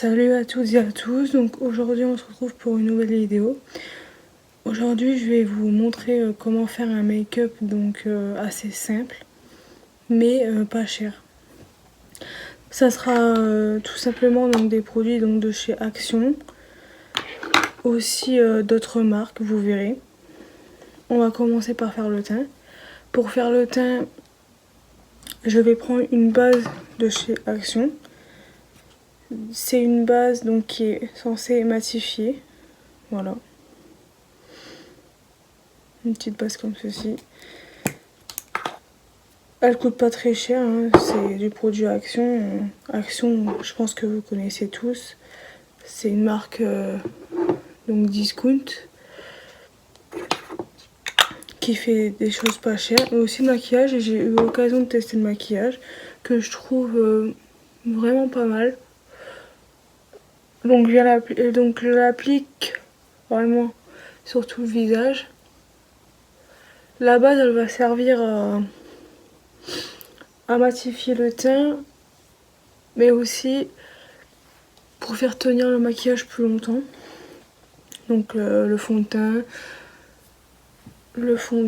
Salut à toutes et à tous, donc aujourd'hui on se retrouve pour une nouvelle vidéo. Aujourd'hui je vais vous montrer comment faire un make-up assez simple mais pas cher. Ça sera tout simplement donc des produits de chez Action, aussi d'autres marques, vous verrez. On va commencer par faire le teint. Pour faire le teint, je vais prendre une base de chez Action. C'est une base qui est censée matifier, voilà. Une petite base comme ceci. Elle coûte pas très cher, hein. C'est du produit Action. Action, je pense que vous connaissez tous. C'est une marque discount qui fait des choses pas chères. Et aussi le maquillage, et j'ai eu l'occasion de tester le maquillage que je trouve vraiment pas mal. Donc je l'applique vraiment sur tout le visage. La base elle va servir à matifier le teint, mais aussi pour faire tenir le maquillage plus longtemps. Donc le fond de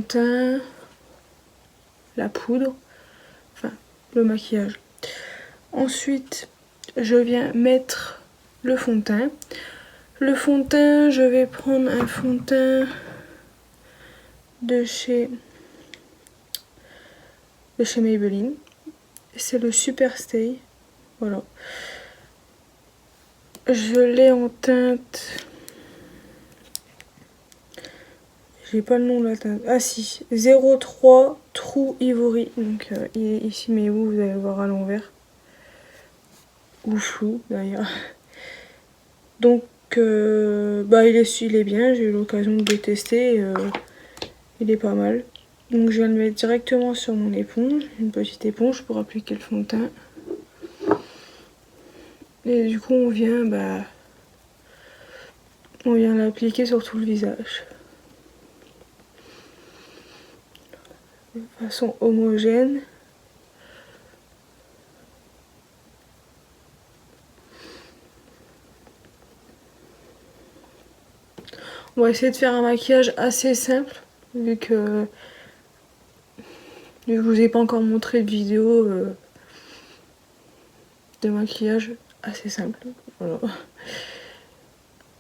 teint, la poudre, enfin le maquillage. Ensuite je viens mettre le fond de teint. Le fond de teint, je vais prendre un fond de teint de chez Maybelline. C'est le Super Stay. Voilà. Je l'ai en teinte. J'ai pas le nom de la teinte. Ah si, 03 True Ivory. Donc il est ici, mais vous allez le voir à l'envers. Ou flou d'ailleurs. Donc il est bien, j'ai eu l'occasion de le tester. Il est pas mal. Donc je vais le mettre directement sur mon éponge, une petite éponge pour appliquer le fond de teint. Et du coup on vient l'appliquer sur tout le visage. De façon homogène. On va essayer de faire un maquillage assez simple, vu que je vous ai pas encore montré de vidéo de maquillage assez simple. Voilà.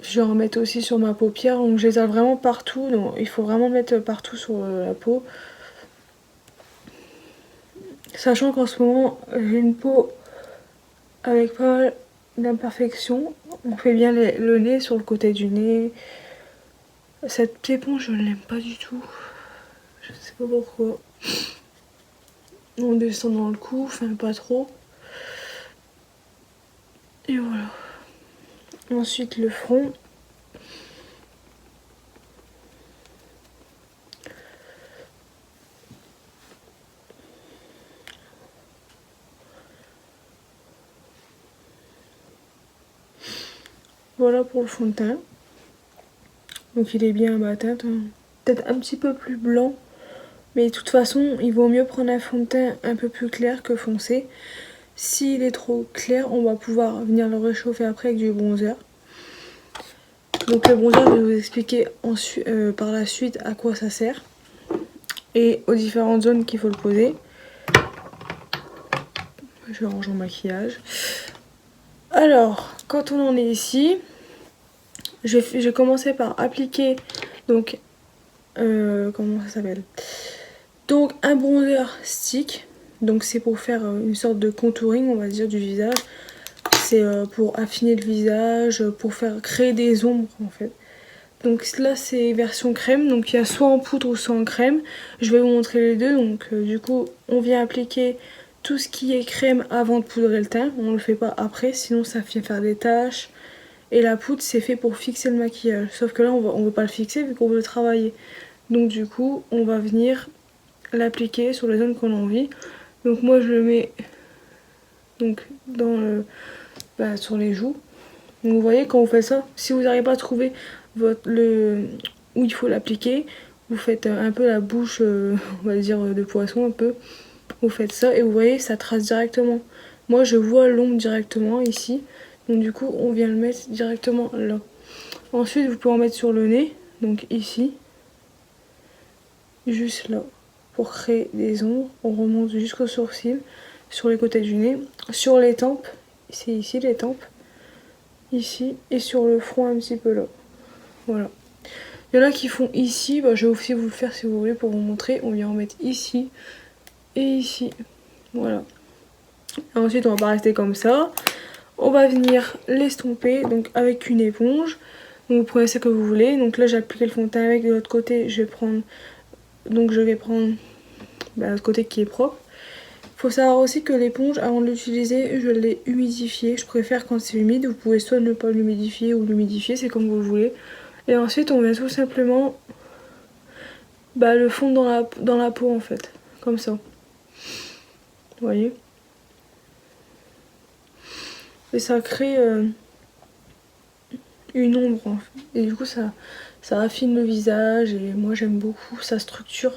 Je vais en mettre aussi sur ma paupière, donc je l'étale vraiment partout. Donc il faut vraiment mettre partout sur la peau. Sachant qu'en ce moment j'ai une peau avec pas mal d'imperfections. On fait bien le nez, sur le côté du nez. Cette éponge je ne l'aime pas du tout. Je sais pas pourquoi. On descend dans le cou, enfin pas trop. Et voilà. Ensuite le front. Voilà pour le fond de teint. Donc il est bien à ma teinte, hein. Peut-être un petit peu plus blanc. Mais de toute façon, il vaut mieux prendre un fond de teint un peu plus clair que foncé. S'il est trop clair, on va pouvoir venir le réchauffer après avec du bronzer. Donc le bronzer, je vais vous expliquer par la suite à quoi ça sert. Et aux différentes zones qu'il faut le poser. Je range mon maquillage. Alors, quand on en est ici, je vais commencer par appliquer comment ça s'appelle, donc un bronzer stick. Donc c'est pour faire une sorte de contouring, on va dire, du visage. C'est pour affiner le visage, pour créer des ombres en fait. Donc là c'est version crème, donc il y a soit en poudre ou soit en crème. Je vais vous montrer les deux. Donc du coup on vient appliquer tout ce qui est crème avant de poudrer le teint. On le fait pas après, sinon ça fait faire des taches. Et la poudre c'est fait pour fixer le maquillage. Sauf que là on veut pas le fixer vu qu'on veut le travailler. Donc du coup on va venir l'appliquer sur les zones qu'on a envie. Donc moi je le mets sur les joues. Donc vous voyez, quand vous faites ça, si vous n'arrivez pas à trouver où il faut l'appliquer, vous faites un peu la bouche, on va dire de poisson un peu. Vous faites ça et vous voyez, ça trace directement. Moi je vois l'ombre directement ici. Donc du coup on vient le mettre directement là. Ensuite vous pouvez en mettre sur le nez, donc ici, juste là, pour créer des ombres. On remonte jusqu'aux sourcils, sur les côtés du nez, sur les tempes, c'est ici les tempes, ici, et sur le front un petit peu là. Voilà. Il y en a qui font ici, bah, je vais aussi vous le faire si vous voulez pour vous montrer. On vient en mettre ici et ici. Voilà. Et ensuite on va pas rester comme ça. On va venir l'estomper donc avec une éponge. Donc vous prenez ce que vous voulez. Donc là j'ai appliqué le fond de teint avec, de l'autre côté je vais prendre l'autre côté qui est propre. Il faut savoir aussi que l'éponge, avant de l'utiliser, je l'ai humidifiée. Je préfère quand c'est humide. Vous pouvez soit ne pas l'humidifier ou l'humidifier, c'est comme vous le voulez. Et ensuite on vient tout simplement le fondre dans la peau en fait, comme ça. Vous voyez? Et ça crée une ombre en fait. Et du coup ça affine le visage et moi j'aime beaucoup, ça structure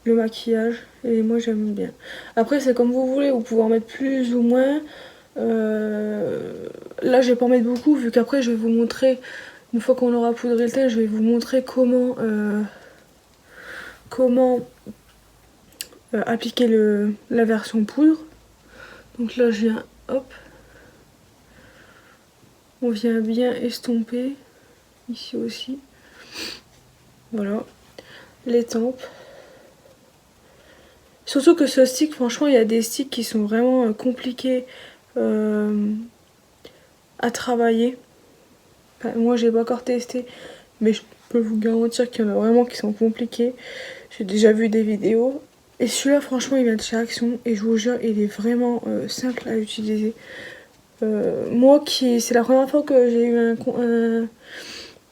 le maquillage et moi j'aime bien. Après c'est comme vous voulez, vous pouvez en mettre plus ou moins. Là je vais pas en mettre beaucoup vu qu'après je vais vous montrer, une fois qu'on aura poudré le teint, je vais vous montrer comment appliquer la version poudre. Donc là je viens, hop, on vient bien estomper, ici aussi, voilà, les tempes. Surtout que ce stick, franchement il y a des sticks qui sont vraiment compliqués à travailler. Enfin, moi j'ai pas encore testé, mais je peux vous garantir qu'il y en a vraiment qui sont compliqués. J'ai déjà vu des vidéos. Et celui-là franchement il vient de chez Action et je vous jure il est vraiment simple à utiliser. Moi c'est la première fois que j'ai eu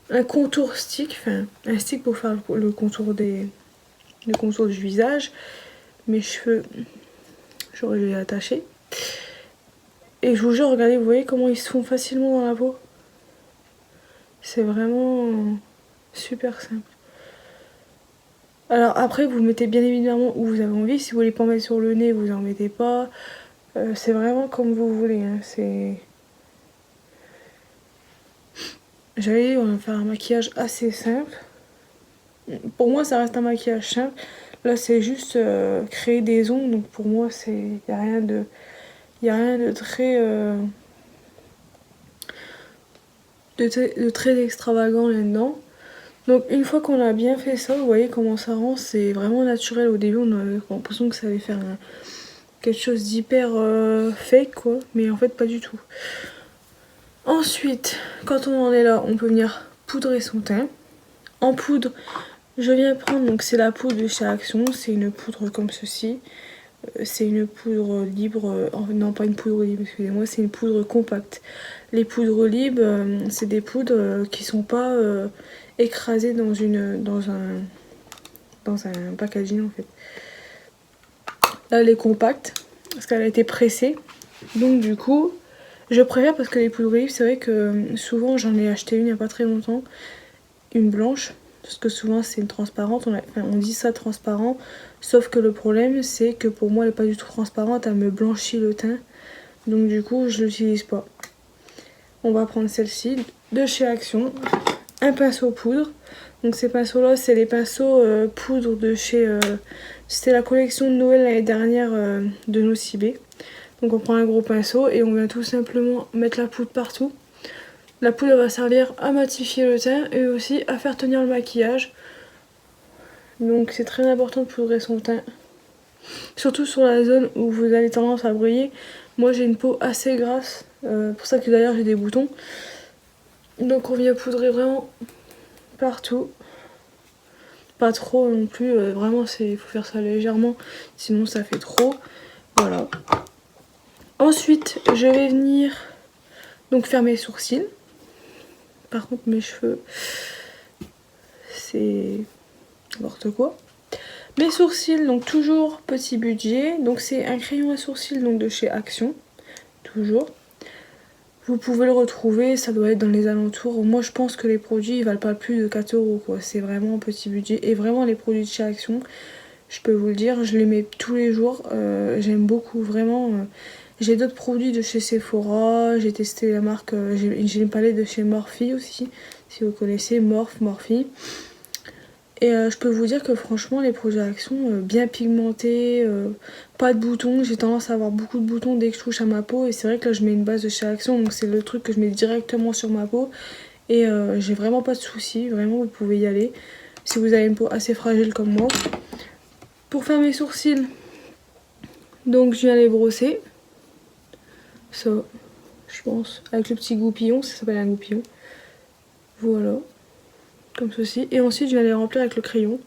un contour stick, enfin un stick pour faire le contour du visage. Mes cheveux, j'aurais dû les attacher. Et je vous jure, regardez, vous voyez comment ils se font facilement dans la peau. C'est vraiment super simple. Alors après, vous le mettez bien évidemment où vous avez envie. Si vous voulez pas en mettre sur le nez, vous en mettez pas. C'est vraiment comme vous voulez. Hein. J'allais dire, on va faire un maquillage assez simple. Pour moi, ça reste un maquillage simple. Là, c'est juste créer des ongles. Donc pour moi, il n'y a rien de très... de très extravagant là-dedans. Donc une fois qu'on a bien fait ça, vous voyez comment ça rend, c'est vraiment naturel. Au début on avait l'impression que ça allait faire quelque chose d'hyper fake quoi, mais en fait pas du tout. Ensuite, quand on en est là, on peut venir poudrer son teint. En poudre, je viens prendre, donc c'est la poudre de chez Action, c'est une poudre comme ceci. C'est une poudre libre, non pas une poudre libre, excusez-moi, c'est une poudre compacte. Les poudres libres, c'est des poudres qui sont pas écrasées dans un packaging en fait. Là elle est compacte parce qu'elle a été pressée. Donc du coup, je préfère parce que les poudres libres, c'est vrai que souvent j'en ai acheté une il n'y a pas très longtemps, une blanche. Parce que souvent c'est une transparente, on dit ça transparent, sauf que le problème c'est que pour moi elle n'est pas du tout transparente, elle me blanchit le teint, donc du coup je l'utilise pas. On va prendre celle-ci de chez Action, un pinceau poudre, donc ces pinceaux là c'est les pinceaux poudre de chez, c'était la collection de Noël l'année dernière de Nocibé. Donc on prend un gros pinceau et on vient tout simplement mettre la poudre partout. La poudre va servir à matifier le teint et aussi à faire tenir le maquillage. Donc c'est très important de poudrer son teint. Surtout sur la zone où vous avez tendance à briller. Moi j'ai une peau assez grasse, pour ça que d'ailleurs j'ai des boutons. Donc on vient poudrer vraiment partout. Pas trop non plus, vraiment il faut faire ça légèrement, sinon ça fait trop. Voilà. Ensuite je vais venir donc faire mes sourcils. Par contre mes cheveux c'est n'importe quoi. Mes sourcils, donc toujours petit budget, donc c'est un crayon à sourcils donc de chez Action, toujours. Vous pouvez le retrouver, ça doit être dans les alentours. Moi je pense que les produits ils valent pas plus de 4 € quoi, c'est vraiment un petit budget. Et vraiment les produits de chez Action, je peux vous le dire, je les mets tous les jours, j'aime beaucoup vraiment. J'ai d'autres produits de chez Sephora, j'ai testé la marque, j'ai une palette de chez Morphe aussi, si vous connaissez Morphe. Et je peux vous dire que franchement les produits Action, bien pigmentés, pas de boutons. J'ai tendance à avoir beaucoup de boutons dès que je touche à ma peau. Et c'est vrai que là je mets une base de chez Action, donc c'est le truc que je mets directement sur ma peau. Et j'ai vraiment pas de soucis, vraiment vous pouvez y aller. Si vous avez une peau assez fragile comme moi. Pour faire mes sourcils, donc je viens les brosser. Ça, je pense, avec le petit goupillon, ça s'appelle un goupillon. Voilà, comme ceci. Et ensuite je viens les remplir avec le crayon.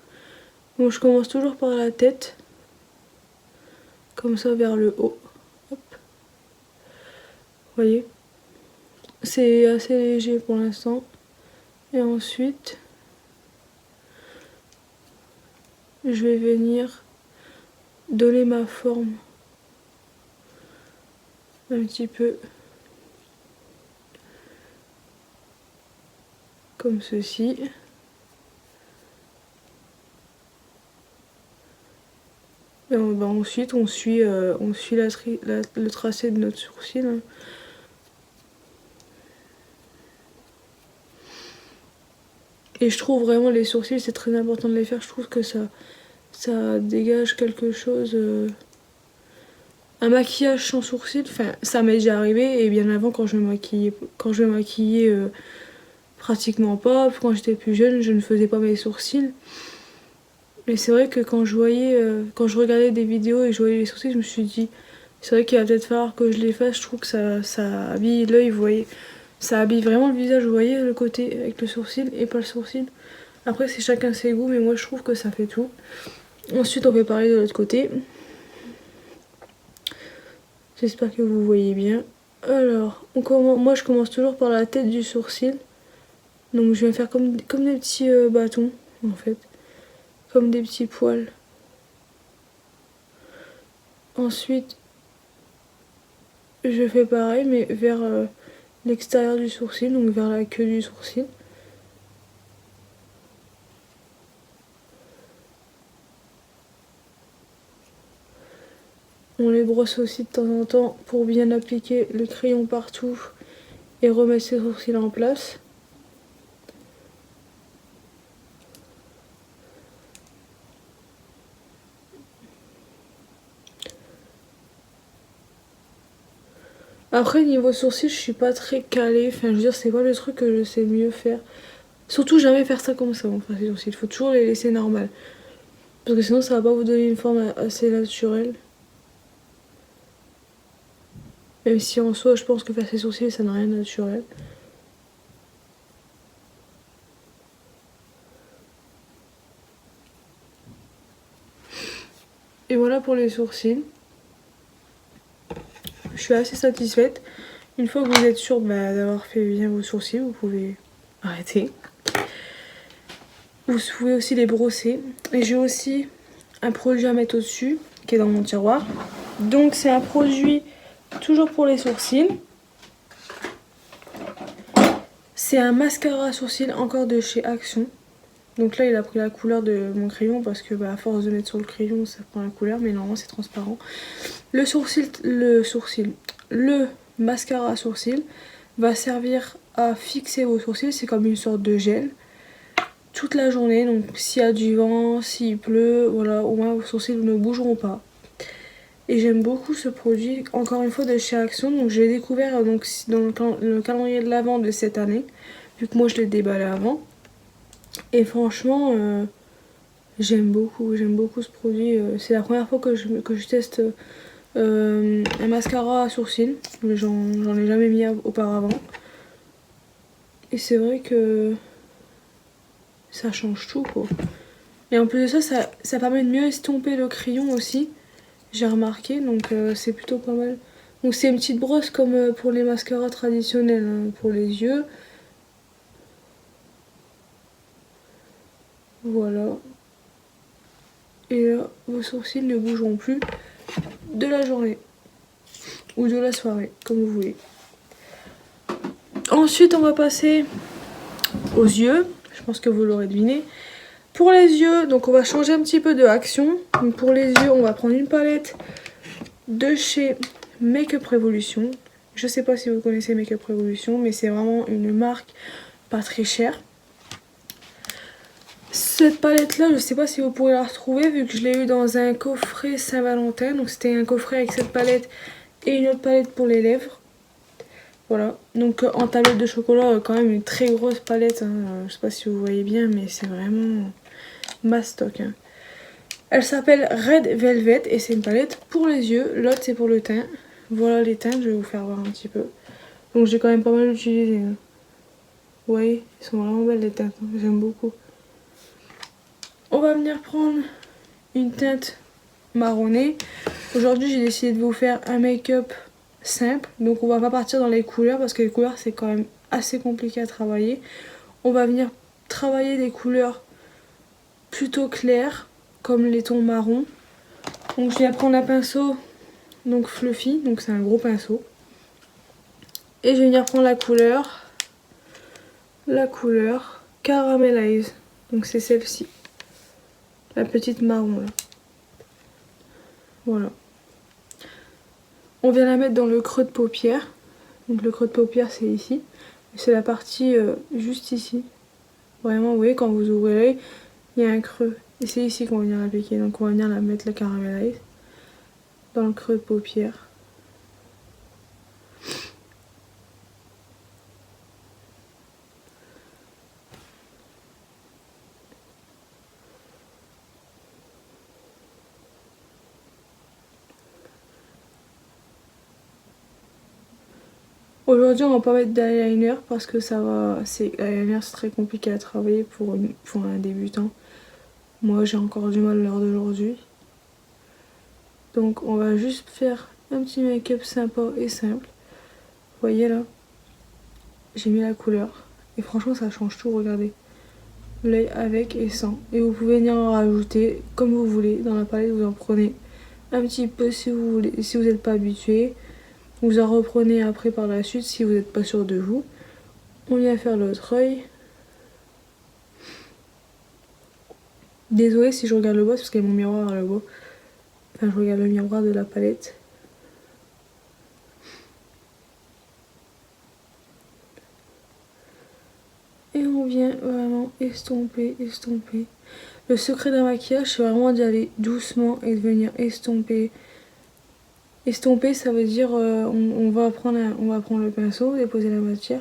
Donc je commence toujours par la tête, comme ça vers le haut. Hop. Vous voyez, c'est assez léger pour l'instant. Et ensuite, je vais venir donner ma forme un petit peu comme ceci. Et ensuite on suit le tracé de notre sourcil. Et je trouve vraiment les sourcils, c'est très important de les faire. Je trouve que ça dégage quelque chose. Un maquillage sans sourcils, enfin ça m'est déjà arrivé, et bien avant quand je me maquillais pratiquement pas. Quand j'étais plus jeune, je ne faisais pas mes sourcils. Mais c'est vrai que quand je regardais des vidéos et je voyais les sourcils, je me suis dit, c'est vrai qu'il va peut-être falloir que je les fasse. Je trouve que ça habille l'œil, vous voyez. Ça habille vraiment le visage, vous voyez, le côté avec le sourcil et pas le sourcil. Après, c'est chacun ses goûts, mais moi je trouve que ça fait tout. Ensuite, on va parler de l'autre côté. J'espère que vous voyez bien. Alors, moi je commence toujours par la tête du sourcil. Donc je vais faire comme des petits bâtons, en fait. Comme des petits poils. Ensuite, je fais pareil, mais vers l'extérieur du sourcil, donc vers la queue du sourcil. On les brosse aussi de temps en temps pour bien appliquer le crayon partout et remettre ses sourcils en place. Après niveau sourcils, je suis pas très calée, enfin je veux dire c'est pas le truc que je sais mieux faire. Surtout jamais faire ça comme ça, enfin les sourcils, il faut toujours les laisser normal. Parce que sinon ça va pas vous donner une forme assez naturelle. Même si en soi je pense que faire ses sourcils ça n'a rien de naturel. Et voilà pour les sourcils. Je suis assez satisfaite. Une fois que vous êtes sûr d'avoir fait bien vos sourcils, vous pouvez arrêter. Vous pouvez aussi les brosser. Et j'ai aussi un produit à mettre au-dessus qui est dans mon tiroir. Donc c'est un produit toujours pour les sourcils. C'est un mascara à sourcils encore de chez Action. Donc là il a pris la couleur de mon crayon parce que à force de mettre sur le crayon ça prend la couleur, mais normalement c'est transparent. Le mascara à sourcils va servir à fixer vos sourcils, c'est comme une sorte de gel toute la journée, donc s'il y a du vent, s'il pleut, voilà, au moins vos sourcils ne bougeront pas. Et j'aime beaucoup ce produit, encore une fois de chez Action, donc je l'ai découvert donc, dans le calendrier de l'Avent de cette année, vu que moi je l'ai déballé avant. Et franchement, j'aime beaucoup ce produit. C'est la première fois que je teste un mascara à sourcils. J'en ai jamais mis auparavant. Et c'est vrai que ça change tout quoi. Et en plus de ça, ça permet de mieux estomper le crayon aussi. J'ai remarqué, donc c'est plutôt pas mal. Donc c'est une petite brosse comme pour les mascaras traditionnels, hein, pour les yeux. Voilà. Et là, vos sourcils ne bougeront plus de la journée. Ou de la soirée, comme vous voulez. Ensuite, on va passer aux yeux. Je pense que vous l'aurez deviné. Pour les yeux, donc on va changer un petit peu de action. Donc pour les yeux, on va prendre une palette de chez Make Up Revolution. Je sais pas si vous connaissez Make Up Revolution, mais c'est vraiment une marque pas très chère. Cette palette là, je sais pas si vous pourrez la retrouver vu que je l'ai eu dans un coffret Saint-Valentin. Donc c'était un coffret avec cette palette et une autre palette pour les lèvres. Voilà, donc en tablette de chocolat, quand même une très grosse palette. Hein. Je sais pas si vous voyez bien, mais c'est vraiment mastoc. Hein. Elle s'appelle Red Velvet et c'est une palette pour les yeux. L'autre c'est pour le teint. Voilà les teintes, je vais vous faire voir un petit peu. Donc j'ai quand même pas mal utilisé. Hein. Vous voyez, ils sont vraiment belles les teintes, hein. J'aime beaucoup. On va venir prendre une teinte marronnée. Aujourd'hui j'ai décidé de vous faire un make-up simple. Donc on va pas partir dans les couleurs parce que les couleurs c'est quand même assez compliqué à travailler. On va venir travailler des couleurs plutôt claires comme les tons marron. Donc je viens prendre un pinceau donc fluffy, donc c'est un gros pinceau. Et je vais venir prendre la couleur Caramelize. Donc c'est celle-ci. La petite marron là. Voilà. On vient la mettre dans le creux de paupière. Donc le creux de paupière c'est ici. C'est la partie juste ici. Vraiment, vous voyez, quand vous ouvrez l'œil, il y a un creux. Et c'est ici qu'on va venir l'appliquer. Donc on va venir la mettre la Caramelize dans le creux de paupière. Aujourd'hui on va pas mettre d'eyeliner parce que ça va. L'eyeliner c'est très compliqué à travailler pour un débutant. Moi j'ai encore du mal l'heure d'aujourd'hui. Donc on va juste faire un petit make-up sympa et simple. Vous voyez là, j'ai mis la couleur. Et franchement ça change tout, regardez. L'œil avec et sans. Et vous pouvez venir en rajouter comme vous voulez. Dans la palette vous en prenez un petit peu si vous voulez, si vous n'êtes pas habitué. Vous en reprenez après par la suite si vous n'êtes pas sûr de vous. On vient faire l'autre œil. Désolée si je regarde le bas parce qu'il y a mon miroir là bas. Enfin je regarde le miroir de la palette. Et on vient vraiment estomper. Le secret d'un maquillage c'est vraiment d'y aller doucement et de venir estomper. Estomper ça veut dire on va prendre le pinceau, déposer la matière.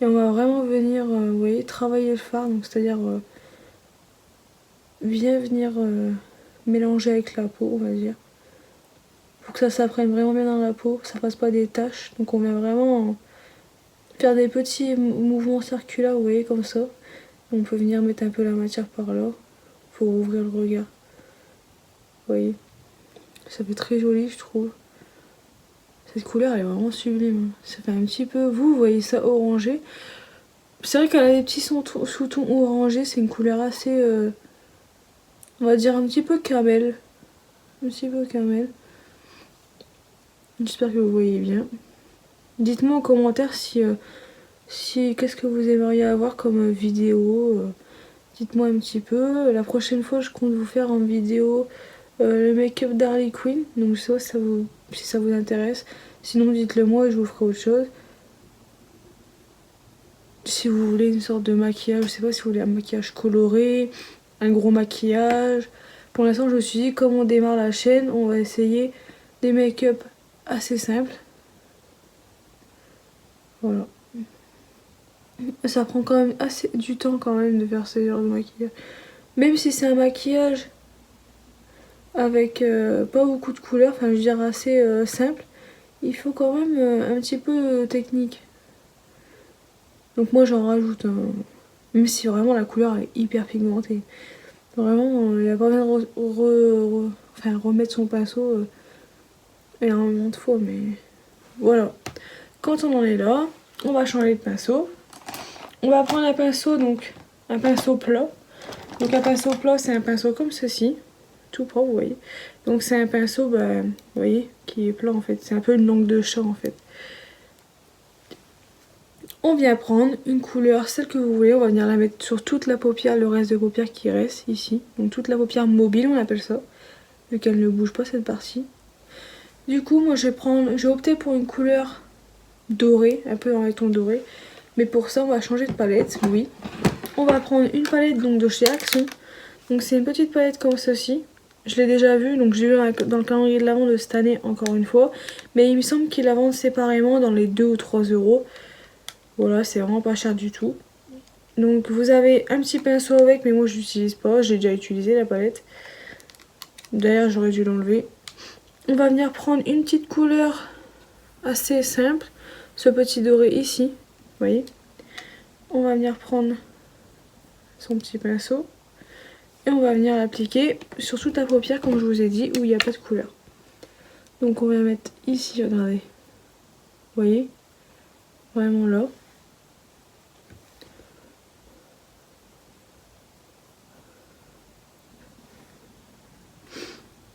Et on va vraiment venir, vous voyez, travailler le fard, donc c'est-à-dire bien venir mélanger avec la peau, on va dire. Pour que ça s'apprenne vraiment bien dans la peau, que ça fasse pas des taches. Donc on vient vraiment faire des petits mouvements circulaires, vous voyez, comme ça. On peut venir mettre un peu la matière par là pour ouvrir le regard. Vous voyez, ça fait très joli, je trouve. Cette couleur elle est vraiment sublime. Ça fait un petit peu, vous voyez ça orangé. C'est vrai qu'elle a des petits sous-tons orangés, c'est une couleur assez, on va dire un petit peu camel. Un petit peu camel. J'espère que vous voyez bien. Dites-moi en commentaire si qu'est-ce que vous aimeriez avoir comme vidéo. Dites-moi un petit peu. La prochaine fois je compte vous faire en vidéo le make-up d'Harley Quinn. Donc je sais pas si ça vous intéresse. Sinon dites-le moi et je vous ferai autre chose. Si vous voulez une sorte de maquillage, je sais pas si vous voulez un maquillage coloré, un gros maquillage. Pour l'instant je me suis dit comme on démarre la chaîne, on va essayer des make-up assez simples. Voilà. Ça prend quand même assez du temps quand même de faire ce genre de maquillage. Même si c'est un maquillage avec pas beaucoup de couleurs, enfin je veux dire assez simple, il faut quand même un petit peu technique. Donc moi j'en rajoute, même si vraiment la couleur est hyper pigmentée. Vraiment il n'y a pas besoin de remettre son pinceau énormément de fois, mais voilà. Quand on en est là, on va changer de pinceau. On va prendre un pinceau, donc un pinceau plat. Donc un pinceau plat c'est un pinceau comme ceci, tout propre, vous voyez. Donc c'est un pinceau, vous voyez, qui est plat en fait. C'est un peu une langue de chat en fait. On vient prendre une couleur, celle que vous voulez, on va venir la mettre sur toute la paupière, le reste de paupière qui reste ici. Donc toute la paupière mobile on appelle ça, vu qu'elle ne bouge pas cette partie. Du coup, moi j'ai opté pour une couleur dorée, un peu dans les tons dorés. Mais pour ça, on va changer de palette, oui. On va prendre une palette donc de chez Axon. Donc c'est une petite palette comme ceci. Je l'ai déjà vue, donc j'ai vu dans le calendrier de l'Avent de cette année encore une fois. Mais il me semble qu'ils la vendent séparément dans les 2 ou 3 euros. Voilà, c'est vraiment pas cher du tout. Donc vous avez un petit pinceau avec, mais moi je l'utilise pas, j'ai déjà utilisé la palette. D'ailleurs j'aurais dû l'enlever. On va venir prendre une petite couleur assez simple, ce petit doré ici, vous voyez. On va venir prendre son petit pinceau et on va venir l'appliquer sur toute la paupière comme je vous ai dit, où il n'y a pas de couleur. Donc on va mettre ici, regardez, vous voyez, vraiment là.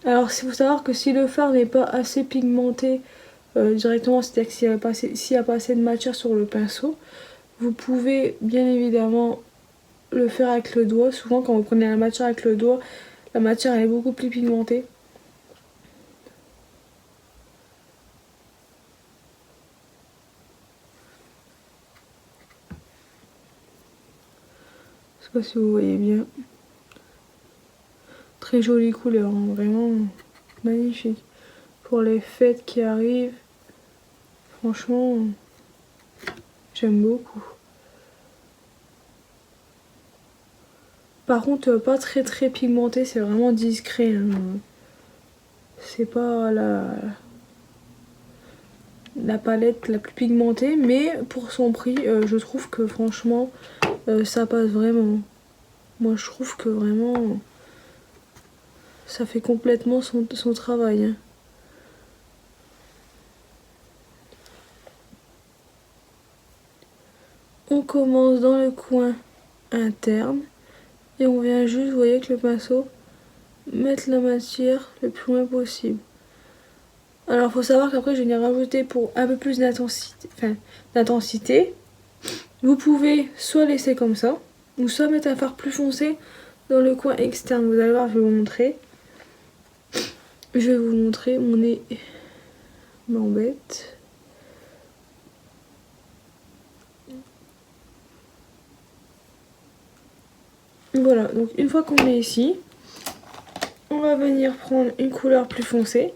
Alors il faut savoir que si le fard n'est pas assez pigmenté directement, c'est-à-dire s'il n'y a pas assez de matière sur le pinceau, vous pouvez bien évidemment le faire avec le doigt. Souvent quand vous prenez la matière avec le doigt, la matière elle est beaucoup plus pigmentée. Je sais pas si vous voyez bien. Très jolie couleur, hein, vraiment magnifique. Pour les fêtes qui arrivent, franchement, j'aime beaucoup. Par contre, pas très pigmenté, c'est vraiment discret. Hein. C'est pas la palette la plus pigmentée, mais pour son prix, je trouve que franchement, ça passe vraiment. Moi, je trouve que vraiment, ça fait complètement son travail. Hein. On commence dans le coin interne et on vient juste, vous voyez, avec le pinceau, mettre la matière le plus loin possible. Alors faut savoir qu'après je vais venir rajouter pour un peu plus d'intensité. Vous pouvez soit laisser comme ça, ou soit mettre un fard plus foncé dans le coin externe. Vous allez voir, je vais vous montrer. Je vais vous montrer, mon nez m'embête. Voilà, donc une fois qu'on est ici, on va venir prendre une couleur plus foncée.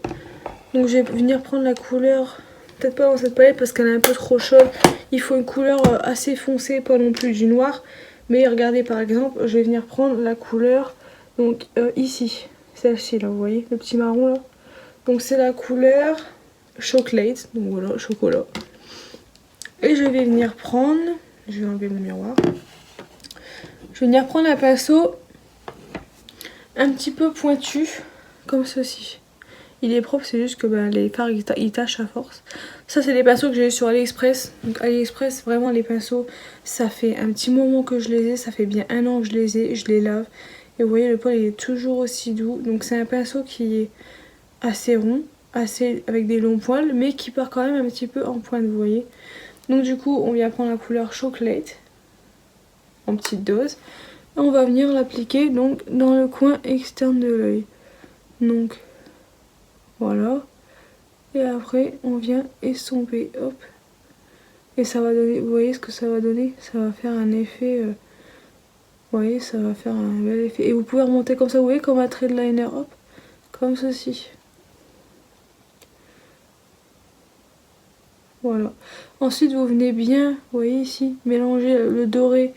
Donc je vais venir prendre la couleur, peut-être pas dans cette palette parce qu'elle est un peu trop chaude. Il faut une couleur assez foncée, pas non plus du noir. Mais regardez par exemple, je vais venir prendre la couleur, donc ici, celle-ci là, vous voyez, le petit marron là. Donc c'est la couleur chocolate, donc voilà, chocolat. Et je vais venir prendre, je vais enlever mon miroir. Je vais venir prendre un pinceau un petit peu pointu, comme ceci. Il est propre, c'est juste que les fards ils tâchent à force. Ça c'est des pinceaux que j'ai eu sur AliExpress. Donc AliExpress, vraiment les pinceaux, ça fait un petit moment que je les ai. Ça fait bien 1 an que je les ai, je les lave. Et vous voyez le poil il est toujours aussi doux. Donc c'est un pinceau qui est assez rond, avec des longs poils, mais qui part quand même un petit peu en pointe, vous voyez. Donc du coup on vient prendre la couleur chocolate en petite dose. Et on va venir l'appliquer donc dans le coin externe de l'œil. Donc voilà. Et après, on vient estomper, hop. Et ça va donner, vous voyez ce que ça va donner? Ça va faire un effet, vous voyez, ça va faire un bel effet. Et vous pouvez remonter comme ça, vous voyez, comme un trait de liner, hop, comme ceci. Voilà. Ensuite, vous venez bien, vous voyez ici, mélanger le doré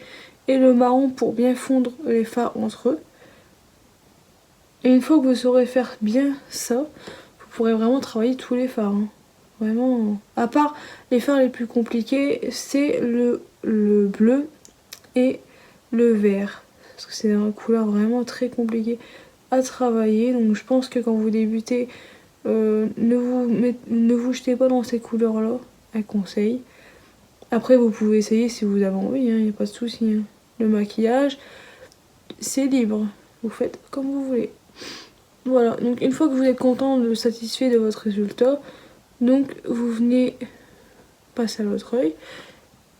et le marron pour bien fondre les fards entre eux. Et une fois que vous saurez faire bien ça, vous pourrez vraiment travailler tous les fards. Hein. Vraiment, à part les fards les plus compliqués, c'est le bleu et le vert. Parce que c'est une couleur vraiment très compliquée à travailler. Donc je pense que quand vous débutez, ne vous jetez pas dans ces couleurs-là, un conseil. Après vous pouvez essayer si vous avez envie, il n'y a pas de souci. Hein. Le maquillage, c'est libre. Vous faites comme vous voulez. Voilà, donc une fois que vous êtes content, satisfait de votre résultat, donc vous venez passer à l'autre œil.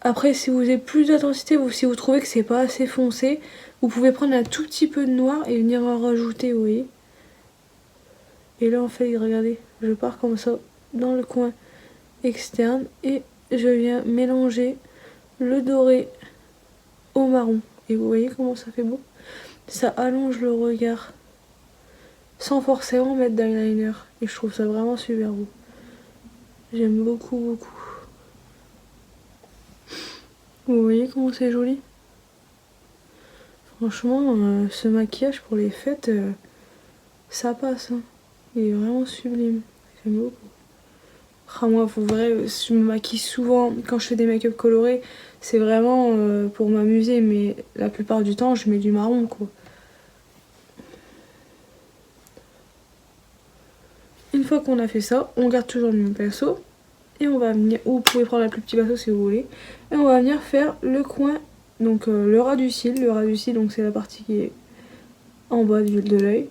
Après si vous avez plus d'intensité, si vous trouvez que c'est pas assez foncé, vous pouvez prendre un tout petit peu de noir et venir en rajouter, vous voyez. Et là en fait regardez, je pars comme ça dans le coin externe et je viens mélanger le doré au marron. Et vous voyez comment ça fait beau? Ça allonge le regard sans forcément mettre d'eyeliner. Et je trouve ça vraiment super beau. J'aime beaucoup beaucoup. Vous voyez comment c'est joli? Franchement, ce maquillage pour les fêtes, ça passe. Hein. Il est vraiment sublime. J'aime beaucoup. Ah, moi, pour vrai, je me maquille souvent quand je fais des make-up colorés. C'est vraiment pour m'amuser, mais la plupart du temps, je mets du marron, quoi. Une fois qu'on a fait ça, on garde toujours le même pinceau. Et on va venir, ou vous pouvez prendre le plus petit pinceau si vous voulez. Et on va venir faire le coin, donc le ras du cil. Le ras du cil, donc c'est la partie qui est en bas de l'œil.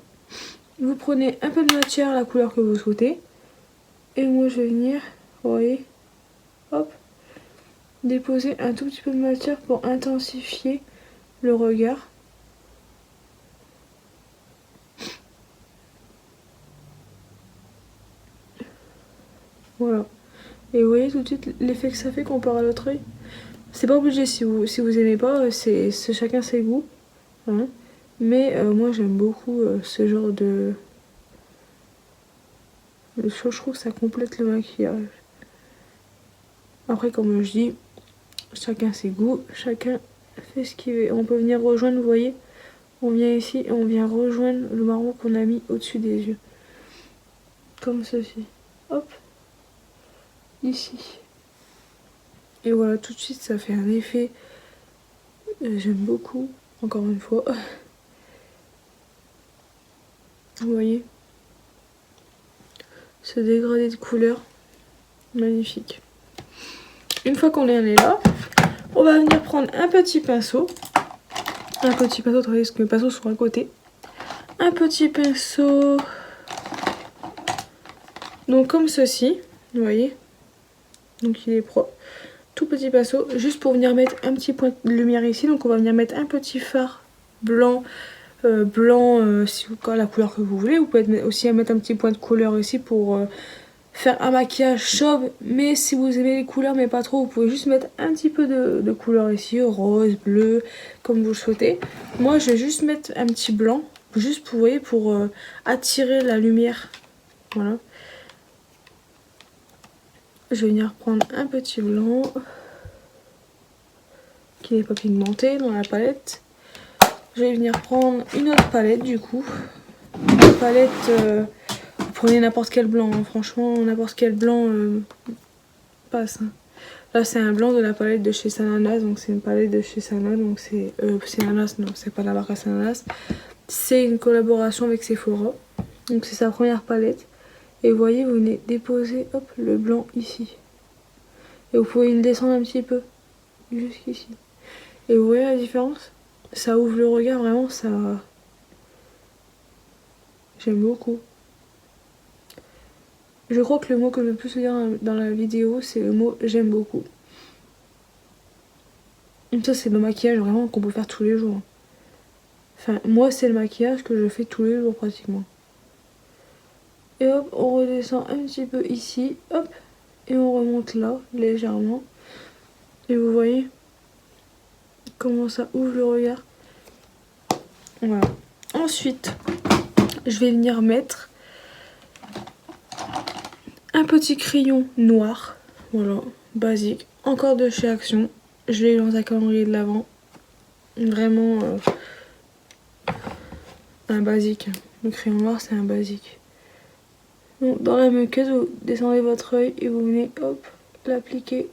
Vous prenez un peu de matière, la couleur que vous souhaitez. Et moi, je vais venir, vous voyez, hop, déposer un tout petit peu de matière pour intensifier le regard. Voilà. Et vous voyez tout de suite l'effet que ça fait comparé à l'autre œil. C'est pas obligé si vous aimez pas, c'est chacun ses goûts. Hein. Mais moi j'aime beaucoup ce genre de choses. Je trouve que ça complète le maquillage. Après comme je dis, chacun ses goûts, chacun fait ce qu'il veut. On peut venir rejoindre, vous voyez, on vient ici et on vient rejoindre le marron qu'on a mis au-dessus des yeux. Comme ceci. Hop. Ici. Et voilà, tout de suite ça fait un effet. J'aime beaucoup, encore une fois. Vous voyez, ce dégradé de couleur, magnifique. Une fois qu'on est là, on va venir prendre un petit pinceau. Un petit pinceau, attendez, parce que mes pinceaux sont à côté. Un petit pinceau, donc comme ceci, vous voyez. Donc il est propre. Tout petit pinceau, juste pour venir mettre un petit point de lumière ici. Donc on va venir mettre un petit fard blanc. Si vous, la couleur que vous voulez. Vous pouvez aussi mettre un petit point de couleur ici pour faire un maquillage chauve. Mais si vous aimez les couleurs mais pas trop, vous pouvez juste mettre un petit peu de couleur ici, rose, bleu, comme vous le souhaitez. Moi je vais juste mettre un petit blanc, juste pour, vous voyez, pour attirer la lumière. Voilà. Je vais venir prendre un petit blanc qui n'est pas pigmenté dans la palette. Je vais venir prendre une autre palette du coup. Une palette, vous prenez n'importe quel blanc, hein. Franchement n'importe quel blanc passe. Hein. Là c'est un blanc de la palette de chez Sananas, donc c'est une palette de chez Sana, donc c'est Sananas, non c'est pas la marque Sananas. C'est une collaboration avec Sephora, donc c'est sa première palette. Et vous voyez, vous venez déposer hop, le blanc ici. Et vous pouvez le descendre un petit peu, jusqu'ici. Et vous voyez la différence? Ça ouvre le regard, vraiment, ça... J'aime beaucoup. Je crois que le mot que je veux le plus dire dans la vidéo, c'est le mot j'aime beaucoup. Et ça, c'est le maquillage vraiment qu'on peut faire tous les jours. Enfin, moi, c'est le maquillage que je fais tous les jours pratiquement. Et hop, on redescend un petit peu ici, hop, et on remonte là, légèrement. Et vous voyez comment ça ouvre le regard. Voilà. Ensuite, je vais venir mettre un petit crayon noir, voilà, basique, encore de chez Action. Je l'ai eu dans un calendrier de l'Avent. Vraiment un basique. Le crayon noir, c'est un basique. Donc, dans la muqueuse, vous descendez votre œil et vous venez, hop, l'appliquer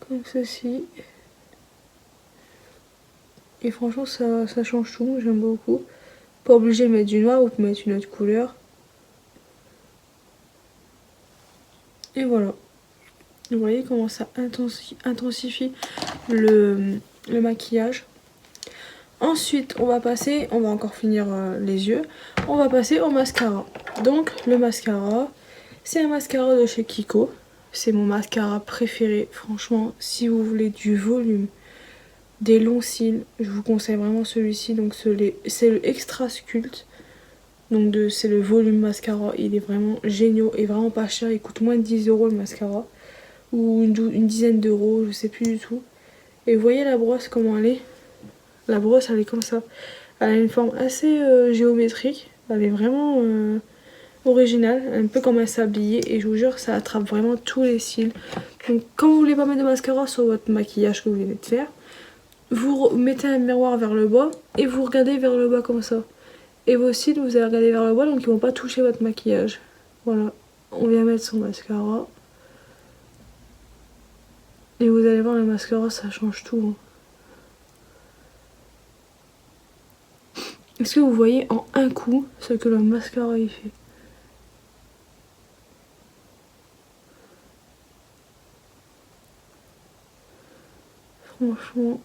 comme ceci. Et franchement, ça change tout, j'aime beaucoup. Pas obligé de mettre du noir, vous pouvez mettre une autre couleur. Et voilà. Vous voyez comment ça intensifie le maquillage. Ensuite, on va encore finir les yeux. On va passer au mascara. Donc, le mascara, c'est un mascara de chez Kiko. C'est mon mascara préféré. Franchement, si vous voulez du volume, des longs cils, je vous conseille vraiment celui-ci. Donc, c'est le Extra Sculpt. Donc c'est le volume mascara, il est vraiment génial et vraiment pas cher, il coûte moins de 10 € le mascara. Ou une dizaine d'euros, je sais plus du tout. Et vous voyez la brosse comment elle est? La brosse elle est comme ça. Elle a une forme assez géométrique, elle est vraiment originale, un peu comme un sablier et je vous jure ça attrape vraiment tous les cils. Donc quand vous voulez pas mettre de mascara sur votre maquillage que vous venez de faire, vous mettez un miroir vers le bas et vous regardez vers le bas comme ça. Et vos cils vous allez regarder vers le bas donc ils vont pas toucher votre maquillage. Voilà, on vient mettre son mascara. Et vous allez voir le mascara ça change tout. Est-ce que vous voyez en un coup ce que le mascara il fait? Franchement,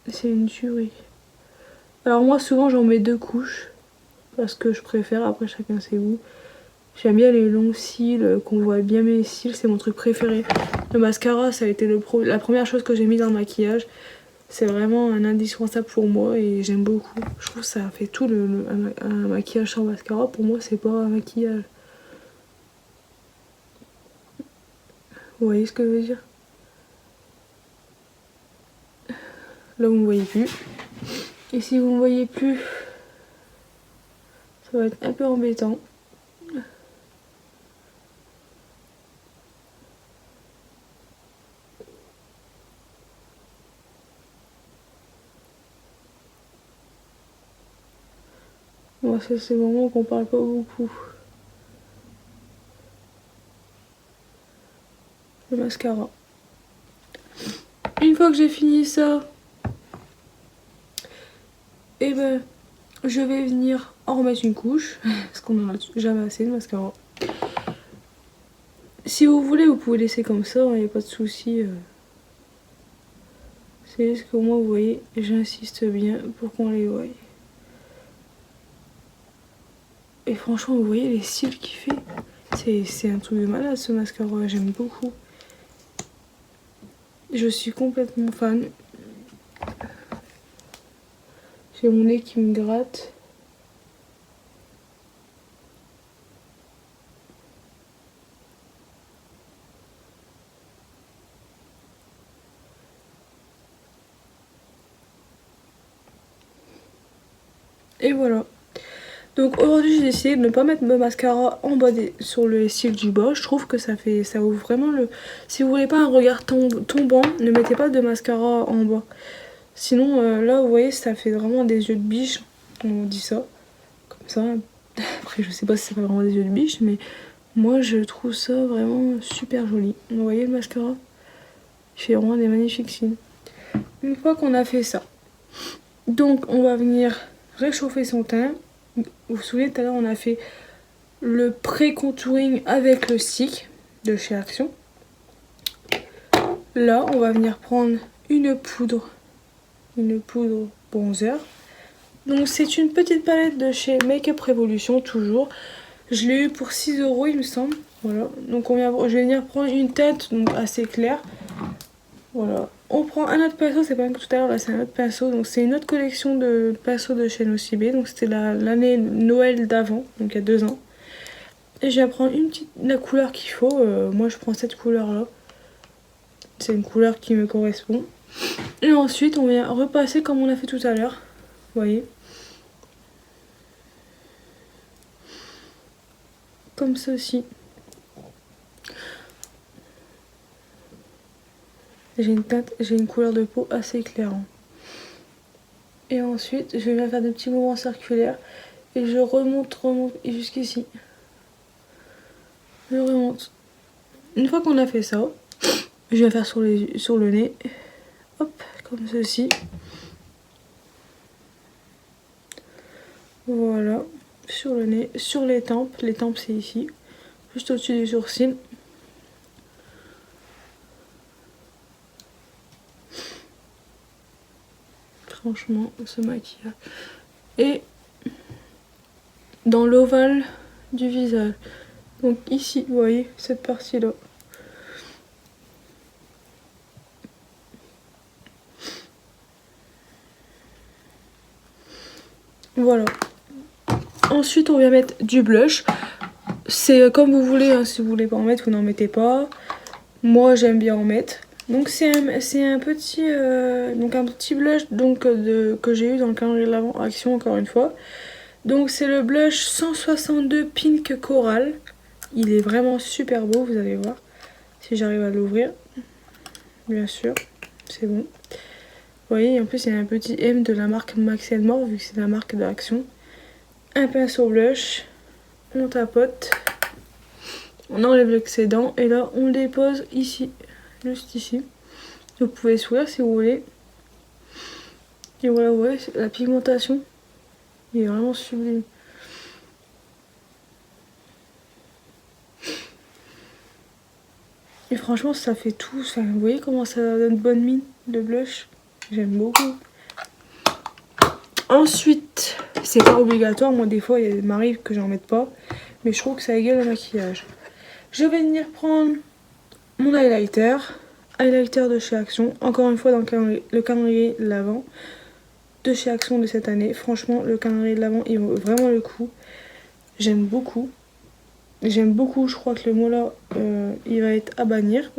c'est une tuerie. Alors moi souvent j'en mets 2 couches parce que je préfère, après chacun ses goûts. J'aime bien les longs cils, qu'on voit bien mes cils, c'est mon truc préféré. Le mascara ça a été la première chose que j'ai mis dans le maquillage. C'est vraiment un indispensable pour moi et j'aime beaucoup. Je trouve que ça fait tout un maquillage sans mascara. Pour moi c'est pas un maquillage. Vous voyez ce que je veux dire? Là vous ne me voyez plus. Et si vous ne me voyez plus, ça va être un peu embêtant. Moi ça c'est vraiment qu'on parle pas beaucoup. Le mascara. Une fois que j'ai fini ça, et ben je vais venir en remettre une couche parce qu'on en a jamais assez de mascara. Si vous voulez vous pouvez laisser comme ça, il n'y a pas de souci. C'est juste que moi vous voyez j'insiste bien pour qu'on les voie. Et franchement vous voyez les cils qu'il fait, c'est un truc de malade ce mascara, j'aime beaucoup. Je suis complètement fan. J'ai mon nez qui me gratte. Et voilà. Donc aujourd'hui j'ai décidé de ne pas mettre de mascara en bas sur le cils du bas. Je trouve que ça ouvre vraiment le... Si vous voulez pas un regard tombant, ne mettez pas de mascara en bas. Sinon là vous voyez ça fait vraiment des yeux de biche. On dit ça. Comme ça. Après je sais pas si ça fait vraiment des yeux de biche mais moi je trouve ça vraiment super joli. Vous voyez le mascara? Il fait vraiment des magnifiques cils. Une fois qu'on a fait ça, donc on va venir réchauffer son teint. Vous vous souvenez tout à l'heure on a fait le pré-contouring avec le stick de chez Action. Là on va venir prendre une poudre bronzer. Donc c'est une petite palette de chez Make Up Revolution toujours. Je l'ai eu pour 6 € il me semble. Voilà. Donc je vais venir prendre une teinte donc assez claire. Voilà. On prend un autre pinceau, c'est pas comme tout à l'heure, là c'est un autre pinceau. Donc c'est une autre collection de pinceaux de chez Nocibé. Donc c'était l'année Noël d'avant, donc il y a 2 ans. Et je vais prendre la couleur qu'il faut. Moi je prends cette couleur là. C'est une couleur qui me correspond. Et ensuite on vient repasser comme on a fait tout à l'heure. Vous voyez. Comme ceci. J'ai une couleur de peau assez claire. Et ensuite, je vais faire des petits mouvements circulaires. Et je remonte jusqu'ici. Je remonte. Une fois qu'on a fait ça, je vais faire sur le nez. Hop, comme ceci. Voilà. Sur le nez, sur les tempes. Les tempes, c'est ici. Juste au-dessus des sourcils. Franchement, ce maquillage. Et dans l'ovale du visage. Donc ici, vous voyez, cette partie-là. Voilà. Ensuite on vient mettre du blush. C'est comme vous voulez, hein. Si vous voulez pas en mettre, vous n'en mettez pas. Moi j'aime bien en mettre. Donc c'est un petit blush que j'ai eu dans le calendrier de l'Avent Action encore une fois. Donc c'est le blush 162 Pink Coral. Il est vraiment super beau, vous allez voir. Si j'arrive à l'ouvrir. Bien sûr, c'est bon. Vous voyez, en plus il y a un petit M de la marque Max & More vu que c'est la marque de Action. Un pinceau blush. On tapote. On enlève l'excédent et là on le dépose ici. Juste ici. Vous pouvez sourire si vous voulez. Et voilà, vous voyez, la pigmentation. Il est vraiment sublime. Et franchement, ça fait tout. Enfin, vous voyez comment ça donne bonne mine, le blush. J'aime beaucoup. Ensuite, c'est pas obligatoire. Moi, des fois, il m'arrive que j'en mette pas. Mais je trouve que ça égale le maquillage. Je vais venir prendre mon highlighter. Highlighter de chez Action. Encore une fois, dans le calendrier de l'Avent de chez Action de cette année. Franchement, le calendrier de l'Avent, il vaut vraiment le coup. J'aime beaucoup. J'aime beaucoup, je crois que le mot là, il va être à bannir.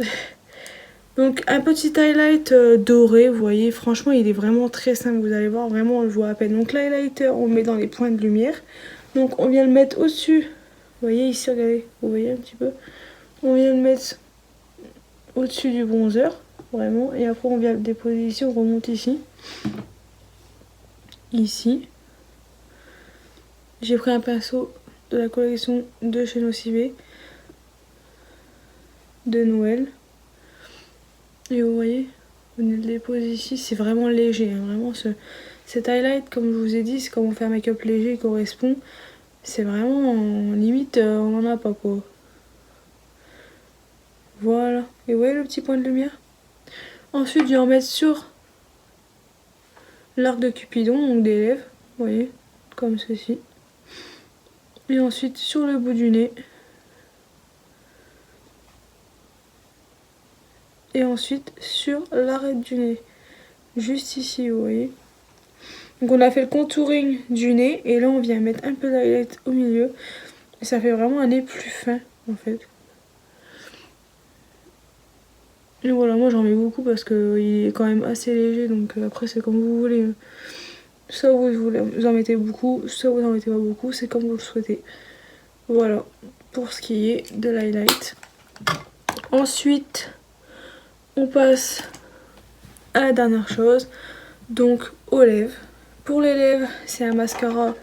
Donc un petit highlight doré, vous voyez, franchement il est vraiment très simple, vous allez voir, vraiment on le voit à peine. Donc l'highlighter, on le met dans les points de lumière. Donc on vient le mettre au-dessus, vous voyez ici, regardez, vous voyez un petit peu. On vient le mettre au-dessus du bronzer, vraiment. Et après on vient le déposer ici, on remonte ici. Ici. J'ai pris un pinceau de la collection de chez Nocivé de Noël. Et vous voyez, on le dépose ici, c'est vraiment léger. Hein, vraiment, cet highlight, comme je vous ai dit, c'est comme on fait un make-up léger, il correspond. C'est vraiment limite, on n'en a pas quoi. Voilà. Et vous voyez le petit point de lumière. Ensuite, je vais en mettre sur l'arc de Cupidon, donc des lèvres. Vous voyez, comme ceci. Et ensuite sur le bout du nez. Et ensuite sur l'arête du nez. Juste ici, vous voyez. Donc on a fait le contouring du nez. Et là on vient mettre un peu d'highlight au milieu. Et ça fait vraiment un nez plus fin en fait. Et voilà, moi j'en mets beaucoup parce qu'il est quand même assez léger. Donc après c'est comme vous voulez. Soit vous en mettez beaucoup, soit vous en mettez pas beaucoup. C'est comme vous le souhaitez. Voilà, pour ce qui est de l'highlight. Ensuite, on passe à la dernière chose, donc aux lèvres. Pour les lèvres, c'est un mascara,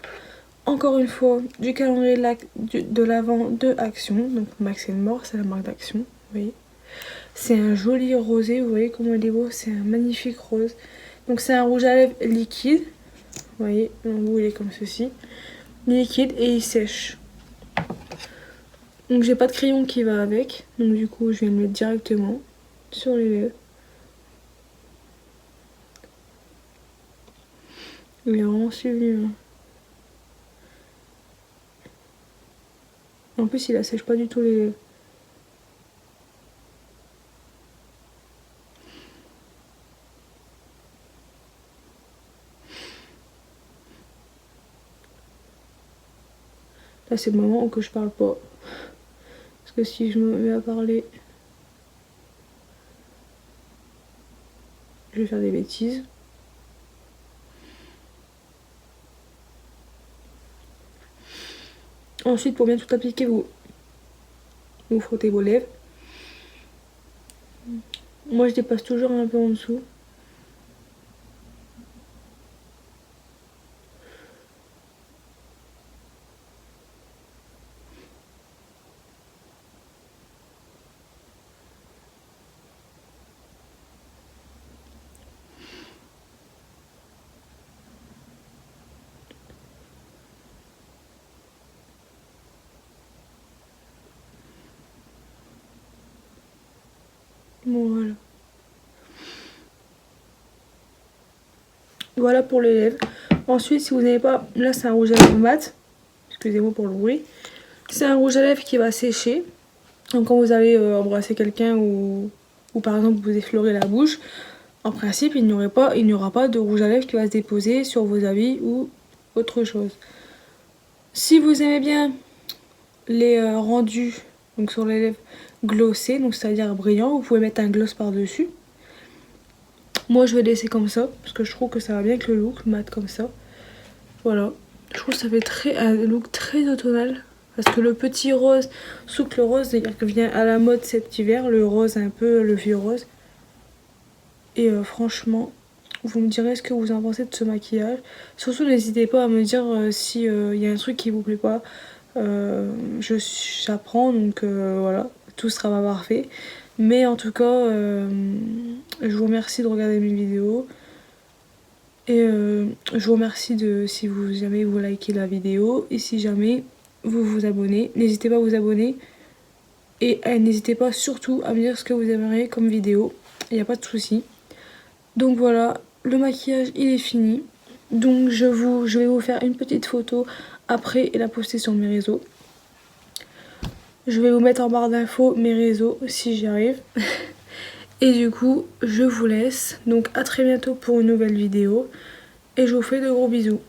encore une fois, du calendrier de l'Avent de Action. Donc Max & More, c'est la marque d'Action, vous voyez. C'est un joli rosé, vous voyez comment il est beau, c'est un magnifique rose. Donc c'est un rouge à lèvres liquide, vous voyez, l'embout il est comme ceci. Liquide et il sèche. Donc j'ai pas de crayon qui va avec, donc du coup je vais le mettre directement sur les lèvres. Il est vraiment sublime. En plus il assèche pas du tout les lèvres. Là c'est le moment où je parle pas. Parce que si je me mets à parler, je vais faire des bêtises. Ensuite, pour bien tout appliquer, vous frottez vos lèvres. Moi, je dépasse toujours un peu en dessous. Voilà. Voilà pour les lèvres. Ensuite, si vous n'avez pas... Là, c'est un rouge à lèvres mat. Excusez-moi pour le bruit. C'est un rouge à lèvres qui va sécher. Donc quand vous allez embrasser quelqu'un ou par exemple vous effleurez la bouche, en principe, il n'y aura pas de rouge à lèvres qui va se déposer sur vos habits ou autre chose. Si vous aimez bien les rendus donc sur les lèvres glossés, donc c'est-à-dire brillants, vous pouvez mettre un gloss par-dessus. Moi je vais laisser comme ça parce que je trouve que ça va bien avec le look mat comme ça. Voilà, je trouve que ça fait un look très automnal parce que le petit rose, sous que le rose vient à la mode cet hiver, le rose un peu le vieux rose. Et franchement, vous me direz ce que vous en pensez de ce maquillage. Surtout n'hésitez pas à me dire si y a un truc qui vous plaît pas. J'apprends donc voilà, tout sera pas parfait. Mais en tout cas, je vous remercie de regarder mes vidéos. Et je vous remercie si vous jamais vous likez la vidéo. Et si jamais vous vous abonnez, n'hésitez pas à vous abonner. Et n'hésitez pas surtout à me dire ce que vous aimeriez comme vidéo. Il n'y a pas de souci. Donc voilà, le maquillage il est fini. Donc je vais vous faire une petite photo après et la poster sur mes réseaux. Je vais vous mettre en barre d'infos mes réseaux si j'y arrive. Et du coup, je vous laisse. Donc à très bientôt pour une nouvelle vidéo. Et je vous fais de gros bisous.